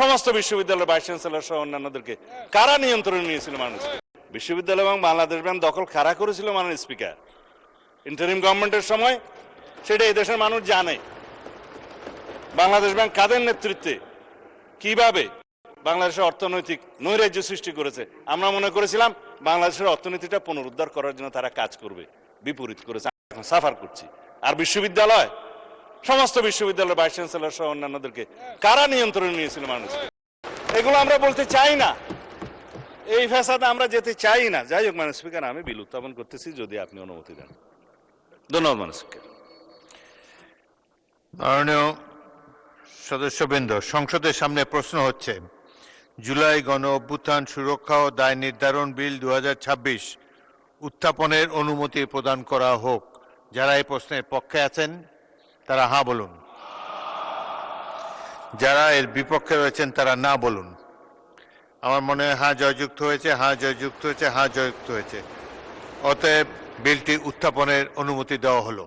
সমস্ত বিশ্ববিদ্যালয়ের vice chancellor সহ অন্যান্যদেরকে কারা নিয়ন্ত্রণে নিয়েছিল মানুষ? বিশ্ববিদ্যালয় এবং বাংলাদেশ ব্যাংক দখল কারা করেছিল মাননীয় স্পিকার ইন্টারিম গভর্নমেন্টের সময়? সেটা এই দেশের মানুষ জানে। বাংলাদেশ ব্যাংক কাদের নেতৃত্বে কিভাবে বাংলাদেশের অর্থনৈতিক নৈরাজ্য সৃষ্টি করেছে, আমরা মনে করেছিলাম বাংলাদেশের অর্থনীতিটা পুনরুদ্ধার করার জন্য তারা কাজ করবে, বিপরীত করেছে। এখন সাফার করছি। আর বিশ্ববিদ্যালয়, সমস্ত বিশ্ববিদ্যালয়ের ভাইস চ্যান্সেলর সহ অন্যান্যদেরকে কারা নিয়ন্ত্রণে নিয়েছিল মানুষ? এগুলো আমরা বলতে চাই না, এই ফ্যাসাদে আমরা যেতে চাই না। যাই হোক মাননীয় স্পিকার, আমি বিল উত্থাপন করতেছি যদি আপনি অনুমতি দেন। ধন্যবাদ মাননীয় স্পিকার। মাননীয় সদস্যবৃন্দ, সংসদের সামনে প্রশ্ন হচ্ছে জুলাই গণ অভ্যুত্থান সুরক্ষা ও দায় নির্ধারণ বিল 2026 উত্থাপনের অনুমতি প্রদান করা হোক। যারা এই প্রশ্নের পক্ষে আছেন তারা হ্যাঁ বলুন, যারা এর বিপক্ষে রয়েছেন তারা না বলুন। আমার মনে হয় হ্যাঁ জয়যুক্ত হয়েছে, হ্যাঁ জয়যুক্ত হয়েছে, হ্যাঁ জয়যুক্ত হয়েছে। অতএব বিলটি উত্থাপনের অনুমতি দেওয়া হলো।